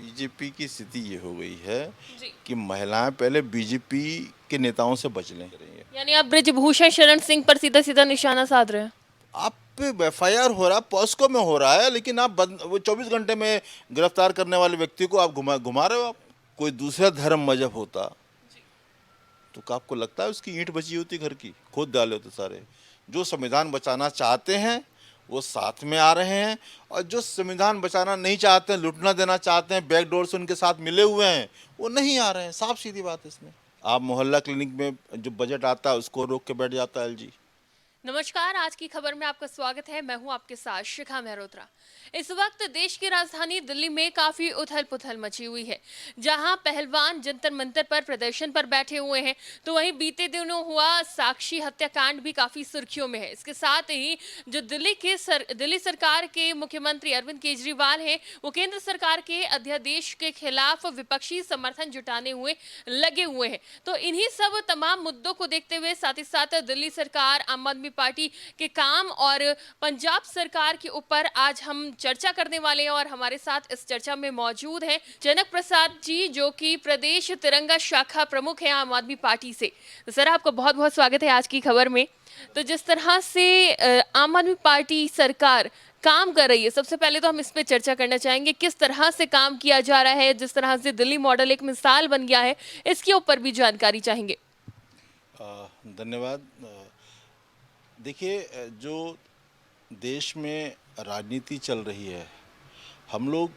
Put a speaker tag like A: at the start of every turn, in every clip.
A: BJP की स्थिति ये हो गई है
B: जी।
A: कि महिलाएं पहले बीजेपी के नेताओं से बच लें।
B: यानी आप ब्रिजभूषण शरण सिंह पर सीधा-सीधा निशाना साध रहे हैं।
A: आप पे एफआईआर हो रहा है, पॉस्को में हो रहा है, लेकिन आप वो 24 घंटे में गिरफ्तार करने वाले व्यक्ति को आप घुमा घुमा रहे हो। आप कोई दूसरा धर्म मजहब होता तो क्या आपको लगता है उसकी ईंट बची होती घर की, खोद डाले होते सारे। जो संविधान बचाना चाहते हैं वो साथ में आ रहे हैं, और जो संविधान बचाना नहीं चाहते हैं, लुटना देना चाहते हैं, बैकडोर से उनके साथ मिले हुए हैं, वो नहीं आ रहे हैं। साफ सीधी बात है इसमें। आप मोहल्ला क्लिनिक में जो बजट आता है उसको रोक के बैठ जाता है एलजी।
B: नमस्कार, आज की खबर में आपका स्वागत है। मैं हूं आपके साथ शिखा मेहरोत्रा। इस वक्त देश की राजधानी दिल्ली में काफी उथल-पुथल मची हुई है। जहां पहलवान जंतर मंतर पर प्रदर्शन पर बैठे हुए हैं, तो वहीं बीते दिनों हुआ साक्षी हत्याकांड भी काफी सुर्खियों में है। इसके साथ ही जो दिल्ली सरकार के मुख्यमंत्री अरविंद केजरीवाल हैं, वो केंद्र सरकार के अध्यादेश के खिलाफ विपक्षी समर्थन जुटाने हुए लगे हुए हैं। तो इन्हीं सब तमाम मुद्दों को देखते हुए साथ ही साथ दिल्ली सरकार, आम आदमी पार्टी के काम और पंजाब सरकार के ऊपर आज हम चर्चा करने वाले हैं। और हमारे साथ इस चर्चा में मौजूद हैं जनक प्रसाद जी, जो कि प्रदेश तिरंगा शाखा प्रमुख हैं आम आदमी पार्टी से। तो सर, आपका बहुत बहुत स्वागत है आज की खबर में। तो जिस तरह से आम आदमी पार्टी सरकार काम कर रही है, सबसे पहले तो हम इस पे चर्चा करना चाहेंगे किस तरह से काम किया जा रहा है। जिस तरह से दिल्ली मॉडल एक मिसाल बन गया है, इसके ऊपर भी जानकारी चाहेंगे।
A: धन्यवाद। देखिए, जो देश में राजनीति चल रही है, हम लोग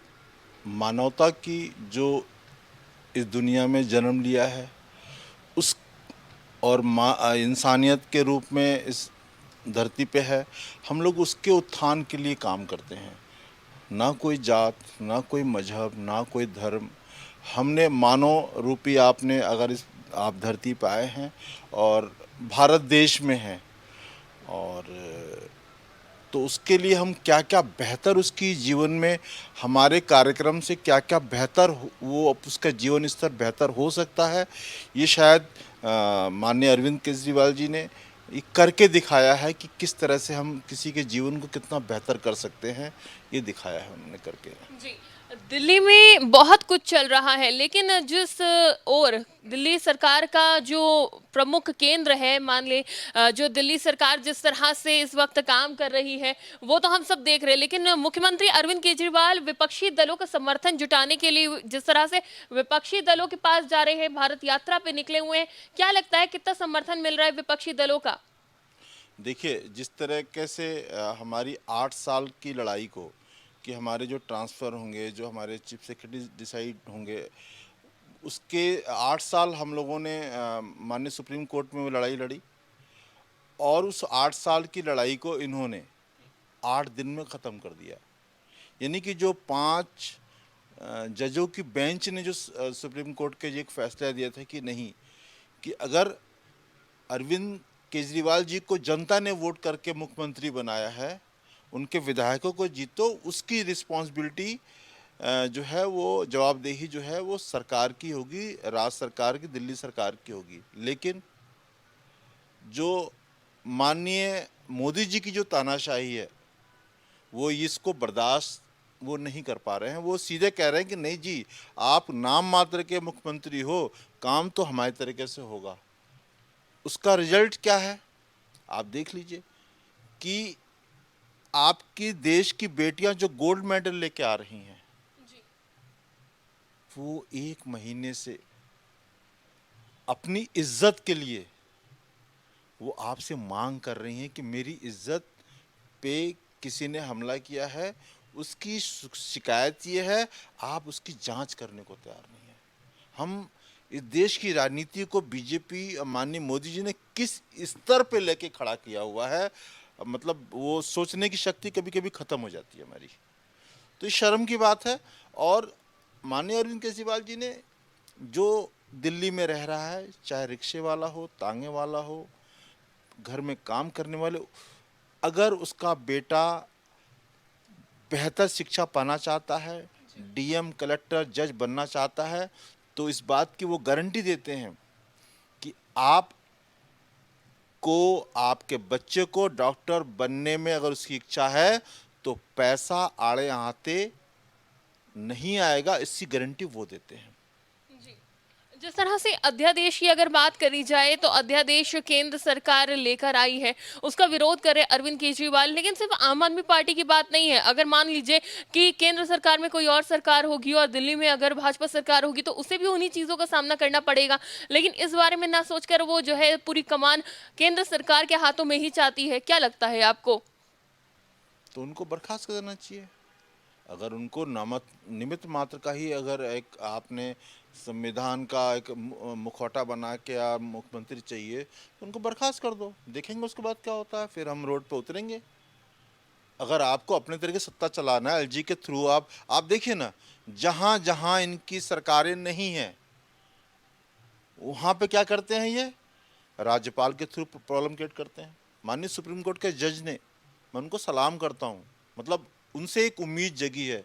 A: मानवता की जो इस दुनिया में जन्म लिया है उस, और इंसानियत के रूप में इस धरती पे है, हम लोग उसके उत्थान के लिए काम करते हैं। ना कोई जात, ना कोई मजहब, ना कोई धर्म। हमने मानव रूपी, आपने अगर इस आप धरती पे आए हैं और भारत देश में हैं, और तो उसके लिए हम क्या क्या बेहतर उसकी जीवन में, हमारे कार्यक्रम से क्या क्या बेहतर वो उसका जीवन स्तर बेहतर हो सकता है, ये शायद माननीय अरविंद केजरीवाल जी ने ये करके दिखाया है कि किस तरह से हम किसी के जीवन को कितना बेहतर कर सकते हैं। ये दिखाया है उन्होंने करके।
B: जी, दिल्ली में बहुत कुछ चल रहा है, लेकिन जिस ओर दिल्ली सरकार का जो प्रमुख केंद्र है, मान ले जो दिल्ली सरकार जिस तरह से इस वक्त काम कर रही है, वो तो हम सब देख रहे हैं। लेकिन मुख्यमंत्री अरविंद केजरीवाल विपक्षी दलों का समर्थन जुटाने के लिए जिस तरह से विपक्षी दलों के पास जा रहे हैं, भारत यात्रा पे निकले हुए हैं, क्या लगता है कितना समर्थन मिल रहा है विपक्षी दलों का?
A: देखिए, जिस तरीके से हमारी 8 साल की लड़ाई को, कि हमारे जो ट्रांसफ़र होंगे, जो हमारे चीफ सेक्रेटरी डिसाइड होंगे, उसके 8 साल हम लोगों ने माननीय सुप्रीम कोर्ट में वो लड़ाई लड़ी, और उस 8 साल की लड़ाई को इन्होंने 8 दिन में ख़त्म कर दिया। यानी कि जो 5 जजों की बेंच ने जो सुप्रीम कोर्ट के ये एक फैसला दिया था कि नहीं, कि अगर अरविंद केजरीवाल जी को जनता ने वोट करके मुख्यमंत्री बनाया है, उनके विधायकों को जीतो, उसकी रिस्पॉन्सिबिलिटी जो है वो जवाबदेही जो है वो सरकार की होगी, राज्य सरकार की, दिल्ली सरकार की होगी। लेकिन जो माननीय मोदी जी की जो तानाशाही है, वो इसको बर्दाश्त वो नहीं कर पा रहे हैं। वो सीधे कह रहे हैं कि नहीं जी, आप नाम मात्र के मुख्यमंत्री हो, काम तो हमारे तरीके से होगा। उसका रिजल्ट क्या है आप देख लीजिए, कि आपकी देश की बेटियां जो गोल्ड मेडल लेके आ रही हैं, वो 1 महीने से अपनी इज्जत के लिए वो आपसे मांग कर रही हैं कि मेरी इज्जत पे किसी ने हमला किया है, उसकी शिकायत ये है, आप उसकी जांच करने को तैयार नहीं है। हम इस देश की राजनीति को बीजेपी और माननीय मोदी जी ने किस स्तर पे लेके खड़ा किया हुआ है, मतलब वो सोचने की शक्ति कभी कभी ख़त्म हो जाती है हमारी। तो ये शर्म की बात है। और माननीय अरविंद केजरीवाल जी ने जो दिल्ली में रह रहा है, चाहे रिक्शे वाला हो, तांगे वाला हो, घर में काम करने वाले, अगर उसका बेटा बेहतर शिक्षा पाना चाहता है, डीएम, कलेक्टर, जज बनना चाहता है, तो इस बात की वो गारंटी देते हैं कि आप को, आपके बच्चे को डॉक्टर बनने में अगर उसकी इच्छा है, तो पैसा आड़े हाथे नहीं आएगा, इसकी गारंटी वो देते हैं।
B: जी। जिस तरह से अध्यादेश की अगर बात करी जाए तो अध्यादेश केंद्र सरकार लेकर आई है, उसका विरोध करे अरविंद केजरीवाल, लेकिन सिर्फ आम आदमी पार्टी की बात नहीं है। अगर मान लीजिए कि केंद्र सरकार में कोई और सरकार होगी और दिल्ली में अगर भाजपा सरकार होगी तो उसे भी उन्हीं चीज़ों का सामना करना पड़ेगा। लेकिन इस बारे में ना सोचकर वो जो है पूरी कमान केंद्र सरकार के हाथों में ही चाहती है। क्या लगता है आपको?
A: तो उनको बर्खास्त कर देना चाहिए। अगर उनको नामत निमित्त मात्र का ही अगर एक आपने संविधान का एक मुखौटा बना के या मुख्यमंत्री चाहिए तो उनको बर्खास्त कर दो, देखेंगे उसके बाद क्या होता है, फिर हम रोड पे उतरेंगे। अगर आपको अपने तरीके से सत्ता चलाना है एलजी के थ्रू, आप देखिए ना, जहाँ जहाँ इनकी सरकारें नहीं हैं वहाँ पे क्या करते हैं ये, राज्यपाल के थ्रू प्रॉब्लम क्रिएट करते हैं। माननीय सुप्रीम कोर्ट के जज ने, मैं उनको सलाम करता हूँ, मतलब उनसे एक उम्मीद जगी है,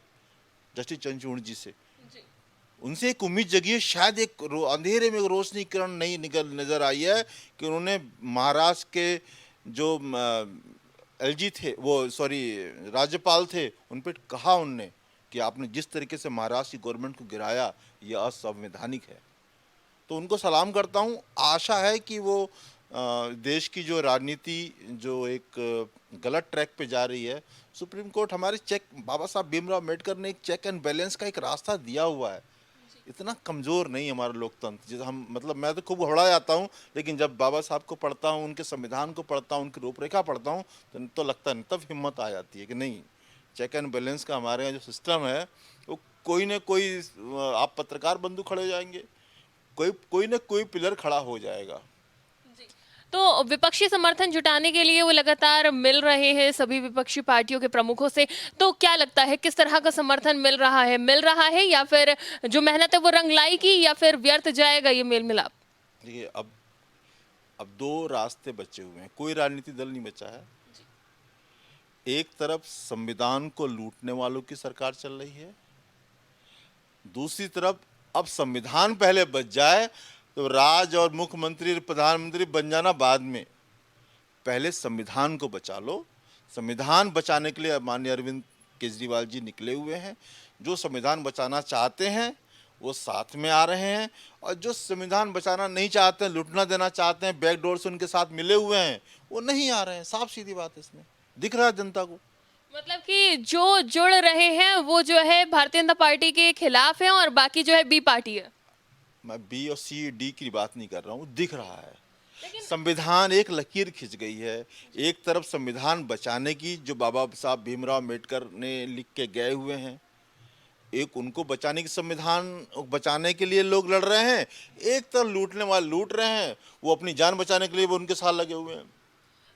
A: जस्टिस चंद्रचूड़ जी से, उनसे एक उम्मीद जगी है। शायद एक अंधेरे में एक रोशनी किरण नहीं निकल नजर आई है कि उन्होंने महाराष्ट्र के जो एलजी थे, वो सॉरी राज्यपाल थे, उन पर कहा उनने कि आपने जिस तरीके से महाराष्ट्र की गवर्नमेंट को गिराया ये असंवैधानिक है। तो उनको सलाम करता हूँ। आशा है कि वो देश की जो राजनीति जो एक गलत ट्रैक पे जा रही है, सुप्रीम कोर्ट हमारे चेक, बाबा साहब भीमराव अम्बेडकर ने एक चेक एंड बैलेंस का एक रास्ता दिया हुआ है। इतना कमज़ोर नहीं हमारा लोकतंत्र, जैसे हम, मतलब मैं तो खूब घबरा जाता हूँ, लेकिन जब बाबा साहब को पढ़ता हूँ, उनके संविधान को पढ़ता हूँ, उनकी रूपरेखा पढ़ता हूँ, तो लगता नहीं, तब हिम्मत आ जाती है कि नहीं, चेक एंड बैलेंस का हमारे यहाँ जो सिस्टम है वो कोई ना कोई, आप पत्रकार बंधु खड़े हो जाएंगे, कोई कोई ना कोई पिलर खड़ा हो जाएगा।
B: तो विपक्षी समर्थन जुटाने के लिए वो लगातार मिल रहे हैं सभी विपक्षी पार्टियों के प्रमुखों से। तो क्या लगता है किस तरह का समर्थन मिल रहा है या फिर जो मेहनत है वो रंग लाएगी या फिर व्यर्थ जाएगा ये मेल मिलाप?
A: देखिए, अब दो रास्ते बचे हुए हैं, कोई राजनीतिक दल नहीं बचा है। एक तरफ संविधान को लूटने वालों की सरकार चल रही है, दूसरी तरफ अब संविधान पहले बच जाए तो राज और मुख्यमंत्री प्रधानमंत्री बन जाना बाद में, पहले संविधान को बचा लो। संविधान बचाने के लिए माननीय अरविंद केजरीवाल जी निकले हुए हैं। जो संविधान बचाना चाहते हैं वो साथ में आ रहे हैं, और जो संविधान बचाना नहीं चाहते हैं, लुटना देना चाहते हैं, बैकडोर से उनके साथ मिले हुए हैं, वो नहीं आ रहे हैं। साफ सीधी बात है, इसमें दिख रहा है जनता को।
B: मतलब कि जो जुड़ रहे हैं वो जो है भारतीय जनता पार्टी के खिलाफ है और बाकी जो है बी पार्टी है।
A: मैं बी और सी डी की बात नहीं कर रहा हूँ, दिख रहा है।
B: लेकिन
A: संविधान एक लकीर खिंच गई है। एक तरफ संविधान बचाने की जो बाबा साहब भीमराव अम्बेडकर ने लिख के गए हुए हैं, एक उनको बचाने की, संविधान बचाने के लिए लोग लड़ रहे हैं, एक तरफ लूटने वाले लूट रहे हैं, वो अपनी जान बचाने के लिए वो उनके साथ लगे हुए हैं।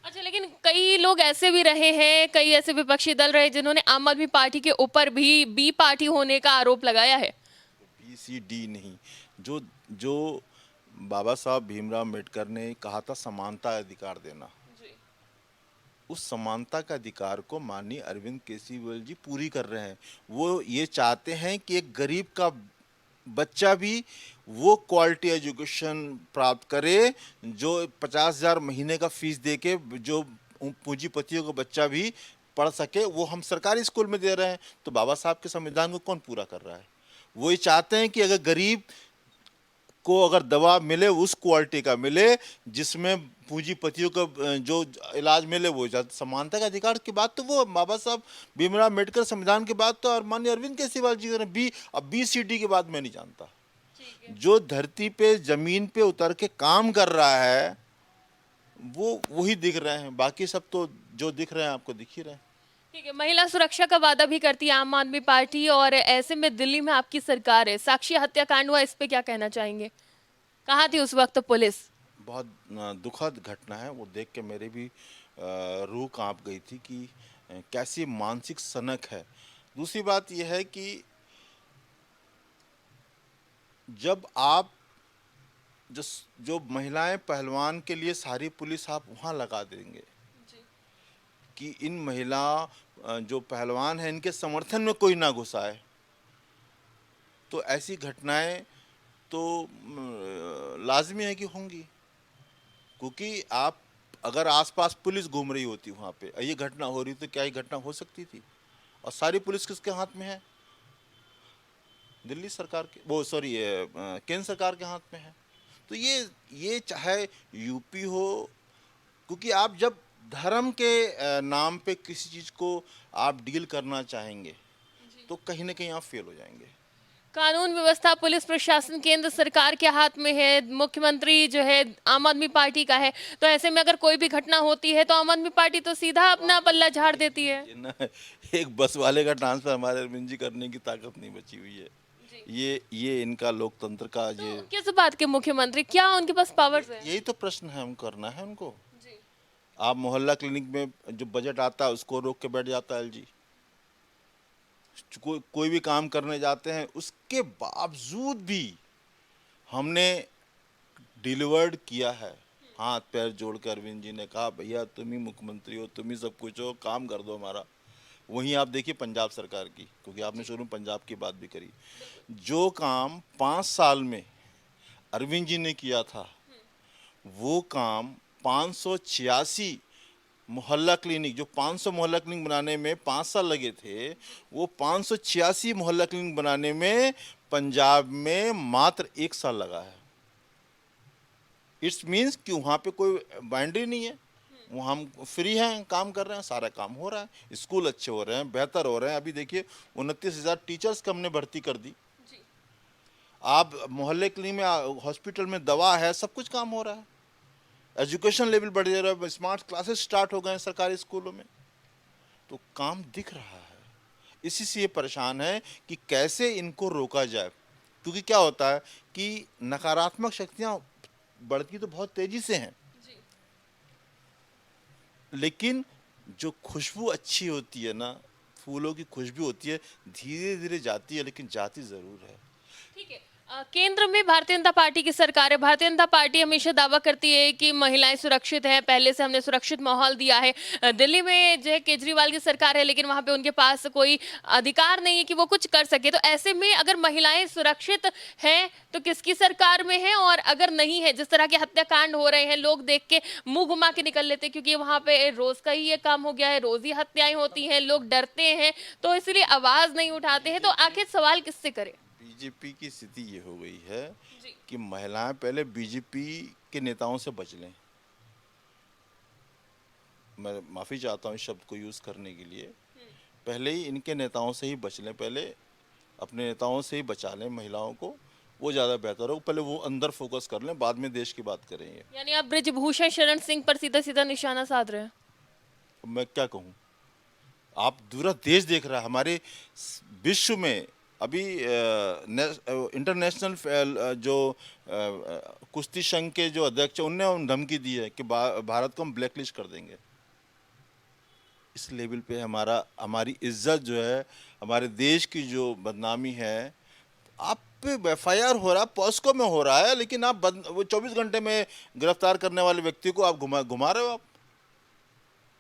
B: अच्छा, लेकिन कई लोग ऐसे भी रहे हैं, कई ऐसे विपक्षी दल रहे जिन्होंने आम आदमी पार्टी के ऊपर भी बी पार्टी होने का आरोप लगाया है।
A: बी सी डी नहीं, जो जो बाबा साहब भीमराव अम्बेडकर ने कहा था समानता अधिकार देना, उस समानता का अधिकार को माननीय अरविंद केजरीवाल जी पूरी कर रहे हैं। वो ये चाहते हैं कि एक गरीब का बच्चा भी वो क्वालिटी एजुकेशन प्राप्त करे, जो 50,000 महीने का फीस दे के जो पूंजीपतियों का बच्चा भी पढ़ सके, वो हम सरकारी स्कूल में दे रहे हैं। तो बाबा साहब के संविधान को कौन पूरा कर रहा है? वो ये चाहते हैं कि अगर गरीब को अगर दवा मिले उस क्वालिटी का मिले जिसमें पूंजीपतियों का जो इलाज मिले, वो समानता का अधिकार की बात तो वो बाबा साहब भीमराव अम्बेडकर संविधान की बात तो, और माननीय अरविंद केजरीवाल जी ने बी, अब बी सी डी की बात मैं नहीं जानता। जो धरती पे जमीन पे उतर के काम कर रहा है वो वही दिख रहे हैं, बाकी सब तो जो दिख रहे हैं आपको दिख ही रहे हैं।
B: ठीक है, महिला सुरक्षा का वादा भी करती है आम आदमी पार्टी और ऐसे में दिल्ली में आपकी सरकार है, साक्षी हत्याकांड हुआ, इस पे क्या कहना चाहेंगे? कहाँ थी उस वक्त पुलिस?
A: बहुत दुखद घटना है, वो देख के मेरे भी रूह कांप गई थी कि कैसी मानसिक सनक है। दूसरी बात यह है कि जब आप जो जो महिलाएं पहलवान के लिए सारी पुलिस आप वहाँ लगा देंगे कि इन महिला जो पहलवान हैं इनके समर्थन में कोई ना घुस आए, तो ऐसी घटनाएं तो लाजमी है कि होंगी। क्योंकि आप अगर आसपास पुलिस घूम रही होती वहाँ पे ये घटना हो रही तो क्या ये घटना हो सकती थी? और सारी पुलिस किसके हाथ में है? दिल्ली सरकार के वो सॉरी केंद्र सरकार के हाथ में है। तो ये चाहे यूपी हो, क्योंकि आप जब धर्म के नाम पे किसी चीज़ को आप डील करना चाहेंगे तो कहीं ना कहीं आप फेल हो जाएंगे।
B: कानून व्यवस्था पुलिस प्रशासन केंद्र सरकार के हाथ में है, मुख्यमंत्री जो है आम आदमी पार्टी का है, तो ऐसे में अगर कोई भी घटना होती है तो आम आदमी पार्टी तो सीधा अपना पल्ला झाड़ देती है।
A: ये ना, एक बस वाले का ट्रांसफर हमारे अरविंद जी करने की ताकत नहीं बची हुई है। ये इनका लोकतंत्र का ये
B: तो किस बात के मुख्यमंत्री, क्या उनके पास पावर्स है?
A: यही तो प्रश्न है, हम करना है उनको।
B: जी।
A: आप मोहल्ला क्लिनिक में जो बजट आता है उसको रोक के बैठ जाता है एलजी। कोई भी काम करने जाते हैं उसके बावजूद भी हमने डिलीवर्ड किया है। हाथ पैर जोड़ कर अरविंद जी ने कहा भैया तुम ही मुख्यमंत्री हो, तुम ही सब कुछ हो, काम कर दो हमारा। वहीं आप देखिए पंजाब सरकार की, क्योंकि आपने शुरू में पंजाब की बात भी करी, जो काम 5 साल में अरविंद जी ने किया था वो काम 586 मोहल्ला क्लिनिक, जो 500 मोहल्ला क्लिनिक बनाने में 5 साल लगे थे, वो 586 मोहल्ला क्लिनिक बनाने में पंजाब में मात्र 1 साल लगा है। इट्स मीन्स कि वहाँ पे कोई बाउंड्री नहीं है, वहाँ हम फ्री हैं, काम कर रहे हैं, सारा काम हो रहा है, स्कूल अच्छे हो रहे हैं, बेहतर हो रहे हैं। अभी देखिए 29,000 टीचर्स को हमने भर्ती कर दी। आप मोहल्ले क्लिनिक में, हॉस्पिटल में दवा है, सब कुछ काम हो रहा है। एजुकेशन लेवल बढ़ जा रहा है, स्मार्ट क्लासेस स्टार्ट हो गए हैं सरकारी स्कूलों में, तो काम दिख रहा है। इसी से ये परेशान है कि कैसे इनको रोका जाए, क्योंकि क्या होता है कि नकारात्मक शक्तियाँ बढ़ती तो बहुत तेजी से हैं, लेकिन जो खुशबू अच्छी होती है ना, फूलों की खुशबू होती है, धीरे धीरे जाती है, लेकिन जाती ज़रूर है।
B: ठीक है। केंद्र में भारतीय जनता पार्टी की सरकार है। भारतीय जनता पार्टी हमेशा दावा करती है कि महिलाएं सुरक्षित हैं, पहले से हमने सुरक्षित माहौल दिया है। दिल्ली में जो है केजरीवाल की सरकार है, लेकिन वहां पे उनके पास कोई अधिकार नहीं है कि वो कुछ कर सके। तो ऐसे में अगर महिलाएं सुरक्षित हैं तो किसकी सरकार में है, और अगर नहीं है, जिस तरह के हत्याकांड हो रहे हैं, लोग देख के मुंह घुमा के निकल लेते हैं, क्योंकि वहां पे रोज का ही ये काम हो गया है, रोज ही हत्याएं होती हैं, लोग डरते हैं, तो इसलिए आवाज नहीं उठाते हैं। तो आखिर सवाल किससे करें?
A: बीजेपी की स्थिति ये हो गई है
B: जी।
A: कि महिलाएं पहले बीजेपी के नेताओं से बच लें। मैं माफ़ी चाहता हूँ इस शब्द को यूज़ करने के लिए, पहले ही इनके नेताओं से ही बच लें, पहले अपने नेताओं से ही बचा लें महिलाओं को, वो ज़्यादा बेहतर हो। पहले वो अंदर फोकस कर लें, बाद में देश की बात करेंगे।
B: यानी आप ब्रिजभूषण शरण सिंह पर सीधा सीधा निशाना साध रहे हैं?
A: मैं क्या कहूँ, आप पूरा देश देख रहा है, हमारे विश्व में अभी इंटरनेशनल जो कुश्ती संघ के जो अध्यक्ष हैं, उनने धमकी दी है कि भारत को हम ब्लैकलिस्ट कर देंगे। इस लेवल पे हमारी इज्जत जो है, हमारे देश की जो बदनामी है, आप पे एफआईआर हो रहा है, पॉस्को में हो रहा है, लेकिन आप वो 24 घंटे में गिरफ्तार करने वाले व्यक्ति को आप घुमा रहे हो आप,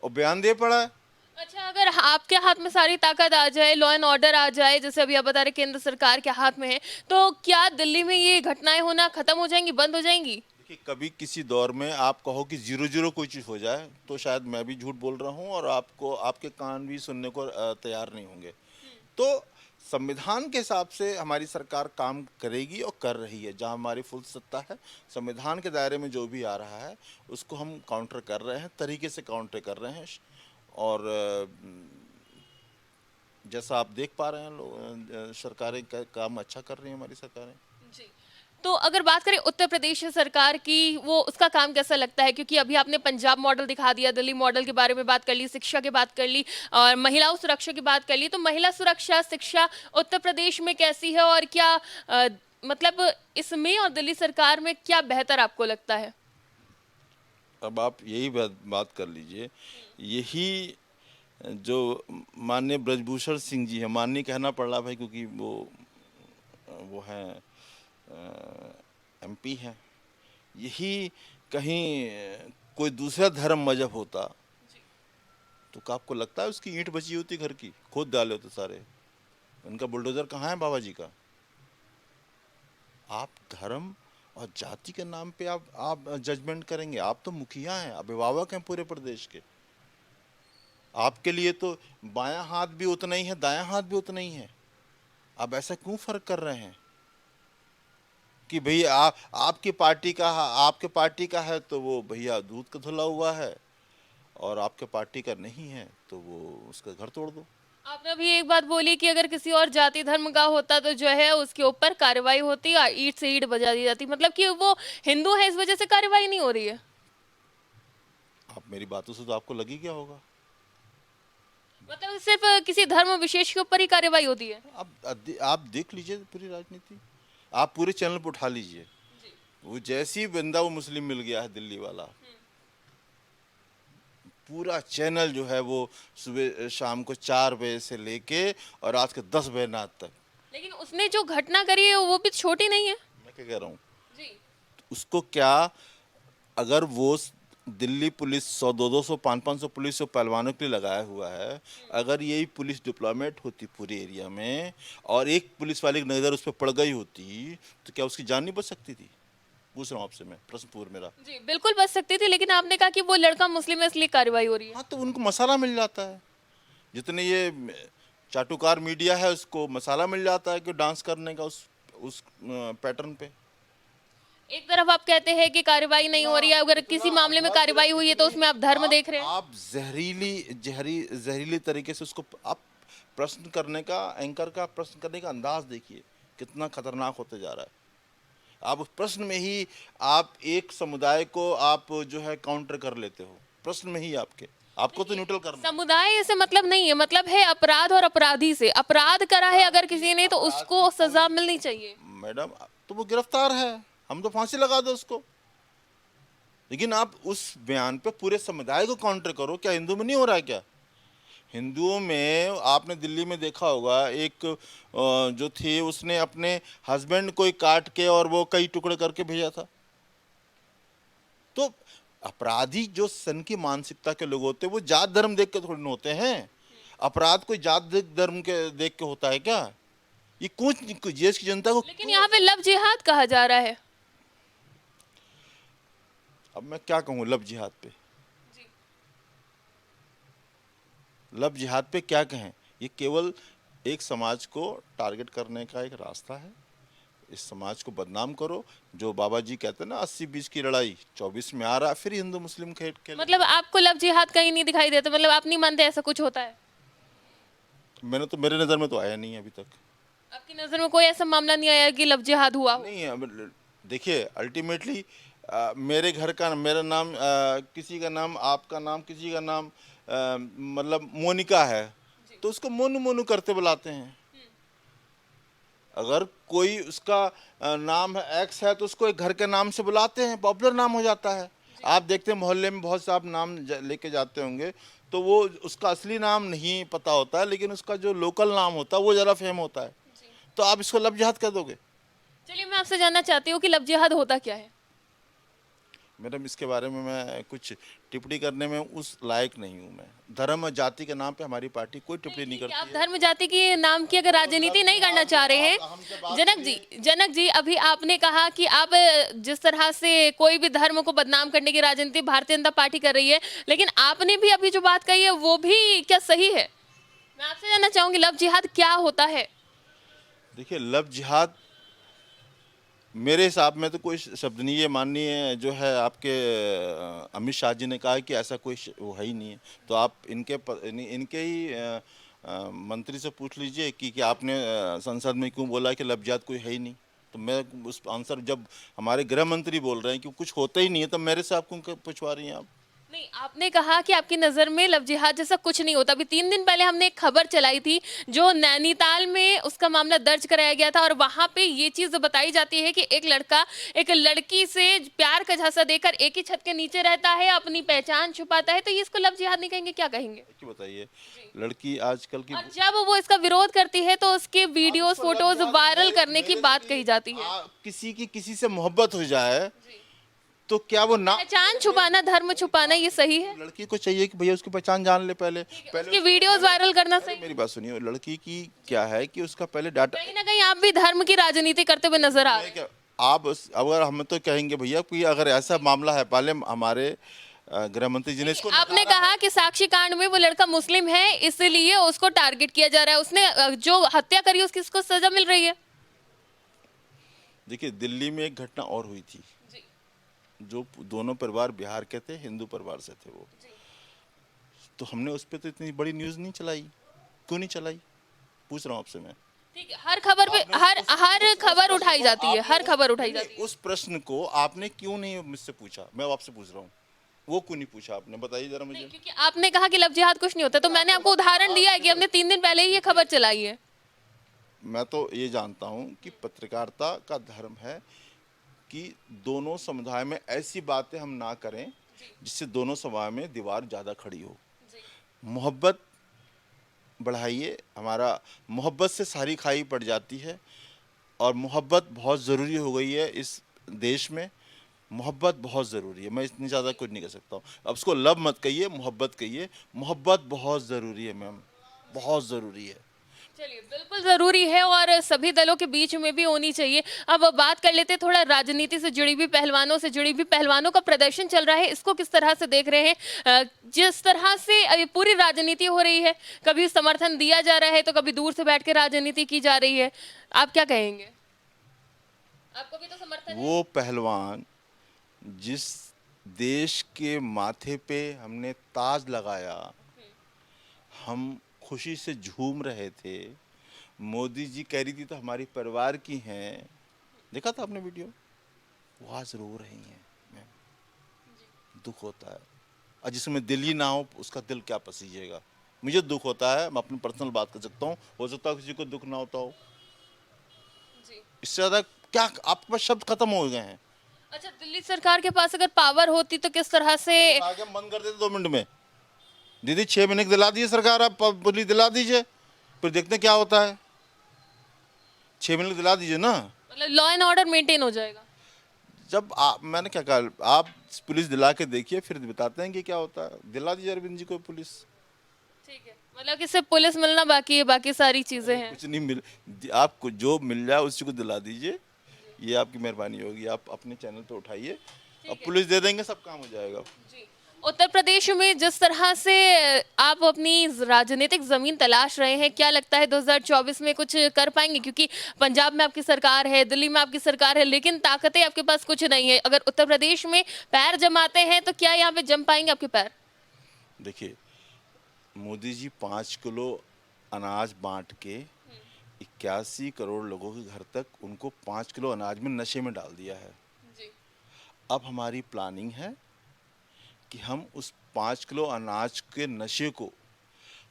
A: और बयान दे पड़ा है।
B: अच्छा, अगर आपके हाथ में सारी ताकत आ जाए, लॉ एंड ऑर्डर आ जाए, जैसे अभी आप बता रहे केंद्र सरकार के हाथ में है, तो क्या दिल्ली में ये घटनाएं होना खत्म हो जाएंगी, बंद हो जाएंगी?
A: देखिए, कभी किसी दौर में आप कहो कि 0-0 कोई चीज़ हो जाए तो शायद मैं भी झूठ बोल रहा हूँ और आपके कान भी सुनने को तैयार नहीं होंगे। तो संविधान के हिसाब से हमारी सरकार काम करेगी और कर रही है। जहाँ हमारी फुल सत्ता है, संविधान के दायरे में जो भी आ रहा है उसको हम काउंटर कर रहे हैं, तरीके से काउंटर कर रहे हैं। और जैसा आप देख पा रहे हैं, लोग सरकारें काम अच्छा कर रही हैं, हमारी सरकारें।
B: जी। तो अगर बात करें उत्तर प्रदेश सरकार की, वो उसका काम कैसा लगता है? क्योंकि अभी आपने पंजाब मॉडल दिखा दिया, दिल्ली मॉडल के बारे में बात कर ली, शिक्षा की बात कर ली, और महिलाओं सुरक्षा की बात कर ली। तो महिला सुरक्षा, शिक्षा उत्तर प्रदेश में कैसी है, और क्या मतलब इसमें और दिल्ली सरकार में क्या बेहतर आपको लगता है?
A: अब आप यही बात कर लीजिए, यही जो माननीय ब्रजभूषण सिंह जी हैं, माननीय कहना पड़ रहा भाई, क्योंकि वो हैं एमपी हैं, यही कहीं कोई दूसरा धर्म मजहब होता तो क्या आपको लगता है उसकी ईंट बची होती घर की, खोद डाले होते सारे? उनका बुलडोजर कहाँ है बाबा जी का? आप धर्म और जाति के नाम पे आप जजमेंट करेंगे? आप तो मुखिया हैं, अभिभावक हैं पूरे प्रदेश के। आपके लिए तो बायां हाथ भी उतना ही है, दायां हाथ भी उतना ही है। आप ऐसा क्यों फर्क कर रहे हैं कि भैया आपके पार्टी का है तो वो भैया दूध का धुला हुआ है, और आपके पार्टी का नहीं है तो वो उसका घर तोड़ दो।
B: आपने अभी एक बात बोली कि अगर किसी और जाति धर्म का होता तो जो है उसके ऊपर कार्रवाई होती और ईंट से ईंट बजा दी जाती, मतलब कि वो हिंदू है इस वजह से कार्रवाई नहीं हो रही है।
A: आप मेरी बातों से तो आपको लगी क्या होगा।
B: मतलब सिर्फ किसी धर्म विशेष के ऊपर ही कार्रवाई होती है।
A: आप देख लीजिए पूरी राजनीति, आप पूरे चैनल पर उठा लीजिए, वो जैसी ही बंदा वो मुस्लिम मिल गया है दिल्ली वाला, पूरा चैनल जो है वो सुबह शाम को 4 बजे से लेके और रात के 10 बजे रात तक।
B: लेकिन उसने जो घटना करी है वो भी छोटी नहीं है।
A: मैं क्या कह रहा हूँ,
B: जी।
A: उसको क्या, अगर वो दिल्ली पुलिस 100 200 500 पुलिस और पहलवानों के लिए लगाया हुआ है, अगर यही पुलिस डिप्लॉयमेंट होती पूरे एरिया में और एक पुलिस वाले की नज़र उस पर पड़ गई होती तो क्या उसकी जान नहीं बच सकती थी। पूछ रहा हूँ आपसे मैं, प्रश्न पूर मेरा।
B: जी बिल्कुल बच सकती थी, लेकिन आपने कहा कि वो लड़का मुस्लिम है इसलिए कार्रवाई हो रही है।
A: हाँ तो उनको मसाला मिल जाता है, जितने ये चाटुकार मीडिया है उसको मसाला मिल जाता है कि डांस करने का उस पैटर्न पे।
B: एक तरफ आप कहते हैं कि कार्रवाई नहीं हो रही है, अगर किसी मामले में कार्रवाई हुई है तो उसमें आप धर्म देख रहे हैं।
A: आप जहरीली तरीके से उसको आप प्रश्न करने का, एंकर का प्रश्न करने का अंदाज देखिए कितना खतरनाक होते जा रहा है। आप उस प्रश्न में ही आप एक समुदाय को आप जो है काउंटर कर लेते हो, प्रश्न में ही आपको तो न्यूट्रल करना है।
B: समुदाय से मतलब नहीं है, मतलब है अपराध और अपराधी से। अपराध करा है अगर किसी ने तो उसको सजा मिलनी चाहिए।
A: मैडम तो वो गिरफ्तार है, हम तो फांसी लगा दो उसको, लेकिन आप उस बयान पे पूरे समुदाय को काउंटर करो। क्या हिंदू में नहीं हो रहा है क्या? हिंदुओं में आपने दिल्ली में देखा होगा, एक जो थी उसने अपने हस्बैंड को ही काट के और वो कई टुकड़े करके भेजा था। तो अपराधी जो सन की मानसिकता के लोग होते हैं वो जात धर्म देख के थोड़ी ना होते हैं। अपराध कोई जात धर्म के देख के होता है क्या? ये कुछ देश की जनता को।
B: लेकिन यहाँ पे लव जिहाद कहा जा रहा है।
A: अब मैं क्या कहूँ लव जिहाद पे, लव जिहाद पे क्या कहें। ये केवल एक समाज को टारगेट करने का एक रास्ता है। इस समाज को बदनाम करो, जो बाबा जी कहते हैं ना 80-20 की लड़ाई 24 में आ रहा, फिर हिंदू मुस्लिम खेल।
B: मतलब आपको लव जिहाद कहीं नहीं दिखाई देता, मतलब आप नहीं मानते ऐसा कुछ होता है?
A: मेरे नज़र में तो आया नहीं है अभी तक।
B: आपकी नजर में कोई ऐसा मामला नहीं आया कि लव जिहाद हुआ हो?
A: नहीं है। देखिए अल्टीमेटली मेरे घर का मेरा नाम किसी का नाम, आपका नाम, किसी का नाम मतलब मोनिका है तो उसको मोनू मोनू करते बुलाते हैं। अगर कोई उसका नाम है एक्स है तो उसको एक घर के नाम से बुलाते हैं, पॉपुलर नाम हो जाता है। आप देखते हैं मोहल्ले में बहुत से आप नाम लेके जाते होंगे तो वो उसका असली नाम नहीं पता होता है, लेकिन उसका जो लोकल नाम होता है वो ज़रा फेम होता है। तो आप इसको लव जिहाद कर दोगे?
B: चलिए मैं आपसे जानना चाहती हूँ कि लव जिहाद होता क्या है?
A: मैडम इसके बारे में मैं कुछ टिप्पणी करने में उस लायक नहीं हूँ। मैं धर्म और जाति के नाम पे हमारी पार्टी कोई टिप्पणी नहीं
B: कि आप
A: करती है।
B: धर्म जाति के नाम की अगर राजनीति नहीं करना चाह रहे हैं। जनक जी अभी आपने कहा कि आप जिस तरह से कोई भी धर्म को बदनाम करने की राजनीति भारतीय जनता पार्टी कर रही है, लेकिन आपने भी अभी जो बात कही है वो भी क्या सही है? मैं आपसे जानना चाहूंगी लव जिहाद क्या होता है?
A: देखिए लव जिहाद मेरे हिसाब में तो कोई शब्द नहीं है। माननीय जो है आपके अमित शाह जी ने कहा है कि ऐसा कोई वो है ही नहीं है। तो आप इनके ही मंत्री से पूछ लीजिए कि आपने संसद में क्यों बोला कि लव जिहाद कोई है ही नहीं। तो मैं उस आंसर, जब हमारे गृह मंत्री बोल रहे हैं कि कुछ होता ही नहीं है, तो मेरे से आप क्यों पूछवा रही हैं आप?
B: नहीं, आपने कहा कि आपकी नज़र में लव जिहाद जैसा कुछ नहीं होता। अभी 3 दिन पहले हमने एक खबर चलाई थी जो नैनीताल में उसका मामला दर्ज कराया गया था और वहाँ पे ये चीज़ बताई जाती है कि एक लड़का एक लड़की से प्यार का झांसा देकर एक ही छत के नीचे रहता है, अपनी पहचान छुपाता है, तो ये इसको लव जिहाद नहीं कहेंगे? क्या कहेंगे?
A: कि बताइए, लड़की आजकल की
B: और जब वो इसका विरोध करती है तो उसके वीडियोस फोटोज वायरल करने की बात कही जाती है।
A: किसी से मोहब्बत हो जाए तो क्या वो ना
B: पहचान छुपाना, धर्म छुपाना ये सही है?
A: लड़की को चाहिए कि भैया उसकी पहचान जान ले पहले
B: उसकी वीडियोस वायरल करना सही?
A: मेरी बात सुनिए, लड़की की क्या है कि उसका पहले डाटा।
B: कहीं ना कहीं आप भी धर्म की राजनीति करते हुए नजर आ रहे हैं।
A: आप अगर हम तो कहेंगे भैया कि अगर ऐसा मामला है, पहले हमारे गृह मंत्री जी ने इसको
B: आपने
A: नकारा है।
B: कहा कि साक्षी कांड में वो लड़का मुस्लिम है इसलिए उसको टारगेट किया जा रहा है, उसने जो हत्या करी उसकी उसको सजा मिल रही है।
A: देखिए, दिल्ली में एक घटना और हुई थी, जो दोनों परिवार बिहार के थे, हिंदू परिवार से थे वो। तो हमने उस पर तो इतनी बड़ी न्यूज़ नहीं चलाई, क्यों नहीं चलाई, पूछ रहा हूँ आपसे मैं।
B: ठीक है, हर खबर पे
A: आपने
B: हर खबर
A: प्रश्न
B: उठाई
A: को
B: जाती है,
A: आपने
B: हर खबर उठाई
A: नहीं,
B: जाती है।
A: उस प्रश्न को आपने क्यों नहीं मुझसे पूछा, मैं आपसे पूछ रहा हूँ, वो क्यों नहीं पूछा आपने, बताइए जरा
B: नहीं,
A: मुझे।
B: क्योंकि आपने कहा कि लव जिहाद कुछ नहीं होता, तो मैंने आपको उदाहरण दिया है कि हमने 3 दिन पहले ही ये खबर चलाई है।
A: मैं तो ये जानता हूँ कि पत्रकारिता का धर्म है कि दोनों समुदाय में ऐसी बातें हम ना करें जिससे दोनों समुदाय में दीवार ज़्यादा खड़ी हो। मोहब्बत बढ़ाइए, हमारा मोहब्बत से सारी खाई पड़ जाती है, और मोहब्बत बहुत ज़रूरी हो गई है इस देश में। मोहब्बत बहुत ज़रूरी है, मैं इतनी ज़्यादा कुछ नहीं कर सकता हूँ। अब उसको लव मत कहिए, मोहब्बत कहिए। मोहब्बत बहुत ज़रूरी है मैम, बहुत ज़रूरी है।
B: चलिए, बिल्कुल ज़रूरी है और सभी दलों के बीच में भी होनी चाहिए। अब बात कर लेते हैं थोड़ा राजनीति से जुड़ी हुई पहलवानों से, जुड़ी हुई पहलवानों का प्रदर्शन चल रहा है, इसको किस तरह से देख रहे हैं? जिस तरह से पूरी राजनीति हो रही है, कभी समर्थन दिया जा रहा है तो कभी दूर से बैठ के राजनीति की जा रही है। आप क्या कहेंगे? आपको भी तो समर्थन है?
A: वो पहलवान जिस देश के माथे पे हमने ताज लगाया, हम खुशी से झूम रहे थे, मोदी जी कह रही थी तो हमारी परिवार की हैं, देखा था आपने वीडियो, वो आज रो रही हैं मैम। दुख होता है, और जिसमें दिल ही ना हो उसका दिल क्या पसीजेगा। मुझे दुख होता है, मैं अपनी पर्सनल बात कर सकता हूँ, हो सकता है किसी को दुख ना होता हो। इससे ज़्यादा क्या आपके पास शब्द खत्म हो गए हैं।
B: अच्छा, दिल्ली सरकार के पास अगर पावर होती तो किस तरह से?
A: आगे हम बंद कर देते 2 मिनट में। दीदी 6 महीने की दिला दीजिए सरकार, आप पुलिस दिला दीजिए, फिर देखते हैं क्या होता है। 6 महीने की दिला दीजिए ना।
B: मतलब लॉ एंड ऑर्डर मेंटेन हो जाएगा।
A: जब आप, मैंने क्या कहा, आप पुलिस दिला के देखिए, फिर बताते हैं कि क्या होता है। दिला दीजिए अरविंद जी को पुलिस।
B: ठीक है, मतलब कि सिर्फ पुलिस मिलना बाकी है, बाकी सारी चीजें हैं।
A: कुछ नहीं मिल, आपको जो मिल जाए उसी को दिला दीजिए, ये आपकी मेहरबानी होगी। आप अपने चैनल पे उठाइए, अब पुलिस दे देंगे, सब काम हो जाएगा।
B: जी। उत्तर प्रदेश में जिस तरह से आप अपनी राजनीतिक जमीन तलाश रहे हैं, क्या लगता है 2024 में कुछ कर पाएंगे? क्योंकि पंजाब में आपकी सरकार है, दिल्ली में आपकी सरकार है, लेकिन ताकतें आपके पास कुछ नहीं है। अगर उत्तर प्रदेश में पैर जमाते हैं तो क्या यहाँ पे जम पाएंगे आपके पैर?
A: देखिए, मोदी जी 5 किलो अनाज बांट के 81 करोड़ लोगों के घर तक उनको 5 किलो अनाज में नशे में डाल दिया है। अब हमारी प्लानिंग है कि हम उस 5 किलो अनाज के नशे को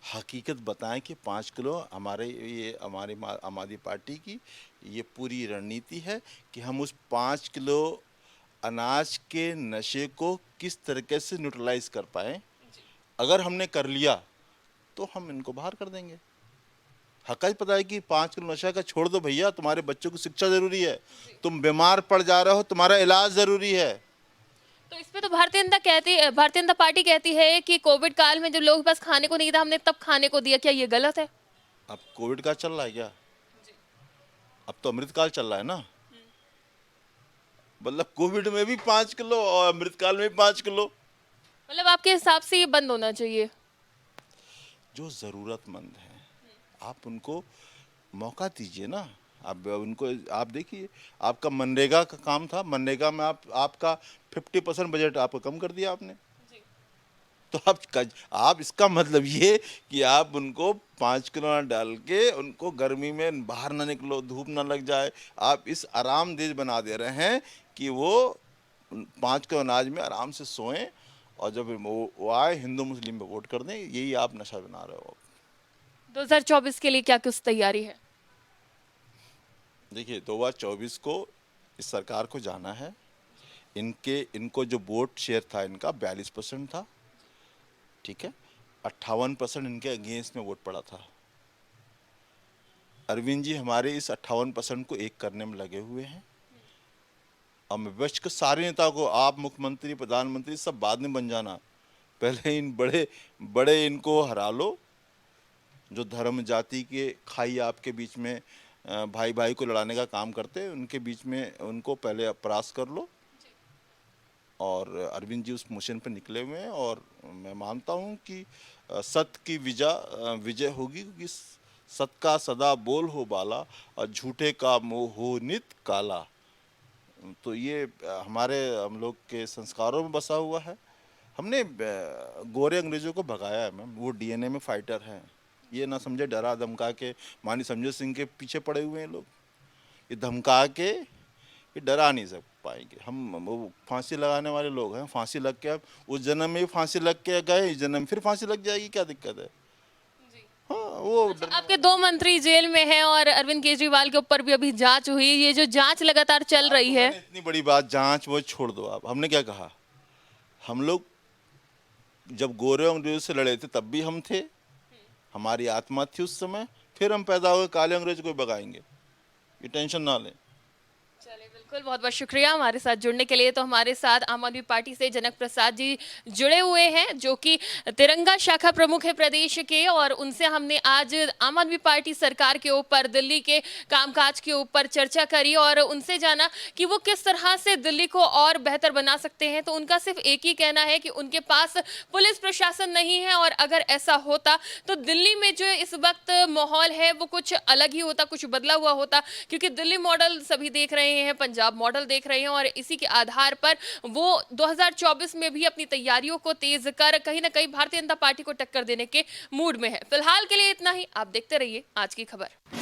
A: हकीकत बताएं कि 5 किलो हमारे, ये हमारी आम आदमी पार्टी की ये पूरी रणनीति है कि हम उस 5 किलो अनाज के नशे को किस तरीके से न्यूट्रलाइज कर पाएँ। अगर हमने कर लिया तो हम इनको बाहर कर देंगे। हक़ पता है कि 5 किलो नशा का छोड़ दो भैया, तुम्हारे बच्चों की शिक्षा ज़रूरी है, तुम बीमार पड़ जा रहे हो, तुम्हारा इलाज ज़रूरी है।
B: तो इस पे तो भारतीय जनता पार्टी कहती है कि कोविड काल में जब लोगों के पास खाने को नहीं था, हमने तब खाने को दिया। क्या ये गलत है?
A: अब कोविड का चल रहा है क्या? अब तो अमृतकाल चल रहा है ना, मतलब कोविड में भी 5 किलो और अमृतकाल में भी 5 किलो।
B: मतलब आपके हिसाब से ये बंद होना चाहिए?
A: जो ज़रूरतमंद हैं आप उनको मौका दीजिए ना। आप उनको, आप देखिए, आपका मनरेगा का काम था, मनरेगा में आपका 50% बजट आपका कम कर दिया आपने। तो आप इसका मतलब ये कि आप उनको 5 किलो अनाज डाल के उनको गर्मी में बाहर ना निकलो, धूप ना लग जाए, आप इस आराम देश बना दे रहे हैं कि वो 5 किलो अनाज में आराम से सोएं, और जब वो आए हिंदू मुस्लिम में वोट कर दें। यही आप नशा बना रहे हो।
B: 2024 के लिए क्या कुछ तैयारी है?
A: देखिए, 2024 को इस सरकार को जाना है। इनको जो वोट शेयर था इनका 42% था, ठीक है, 58% इनके अगेंस्ट में वोट पड़ा था। अरविंद जी हमारे इस 58% को एक करने में लगे हुए हैं। और मैं विपक्ष के सारे नेताओं को, आप मुख्यमंत्री, प्रधानमंत्री सब बाद में बन जाना, पहले इन बड़े बड़े इनको हरा लो, जो धर्म जाति के खाई आपके बीच में भाई भाई को लड़ाने का काम करते हैं, उनके बीच में उनको पहले परास्त कर लो, और अरविंद जी उस मिशन पर निकले हुए हैं और मैं मानता हूँ कि सत्य की विजय होगी, क्योंकि सत्य का सदा बोल हो बाला और झूठे का मोह हो नित काला। तो ये हम लोग के संस्कारों में बसा हुआ है। हमने गोरे अंग्रेजों को भगाया है मैम, वो डीएनए में फाइटर हैं। ये ना समझे डरा धमका के मानी संजय सिंह के पीछे पड़े हुए हैं लोग। ये धमका के ये डरा नहीं सक पाएंगे। हम वो फांसी लगाने वाले लोग हैं, फांसी लग के अब उस जन्म में फांसी लग के गए, इस जन्म में फिर फांसी लग जाएगी, क्या दिक्कत है? हाँ वो
B: आपके 2 मंत्री जेल में हैं और अरविंद केजरीवाल के ऊपर भी अभी जांच हुई। ये जो जांच लगातार चल रही है,
A: इतनी बड़ी बात जांच वो छोड़ दो आप। हमने क्या कहा? हम लोग जब गोरे अंग्रेजों से लड़े थे तब भी हम थे, हमारी आत्मा थी उस समय, फिर हम पैदा हुए काले अंग्रेज को भगाएंगे, ये टेंशन ना लें।
B: चलिए बिल्कुल, बहुत बहुत शुक्रिया हमारे साथ जुड़ने के लिए। तो हमारे साथ आम आदमी पार्टी से जनक प्रसाद जी जुड़े हुए हैं, जो कि तिरंगा शाखा प्रमुख है प्रदेश के, और उनसे हमने आज आम आदमी पार्टी सरकार के ऊपर, दिल्ली के कामकाज के ऊपर चर्चा करी और उनसे जाना कि वो किस तरह से दिल्ली को और बेहतर बना सकते हैं। तो उनका सिर्फ एक ही कहना है कि उनके पास पुलिस प्रशासन नहीं है, और अगर ऐसा होता तो दिल्ली में जो इस वक्त माहौल है वो कुछ अलग ही होता, कुछ बदला हुआ होता, क्योंकि दिल्ली मॉडल सभी देख रहे हैं, पंजाब मॉडल देख रहे हैं, और इसी के आधार पर वो 2024 में भी अपनी तैयारियों को तेज कर कहीं ना कहीं भारतीय जनता पार्टी को टक्कर देने के मूड में है। फिलहाल के लिए इतना ही। आप देखते रहिए आज की खबर।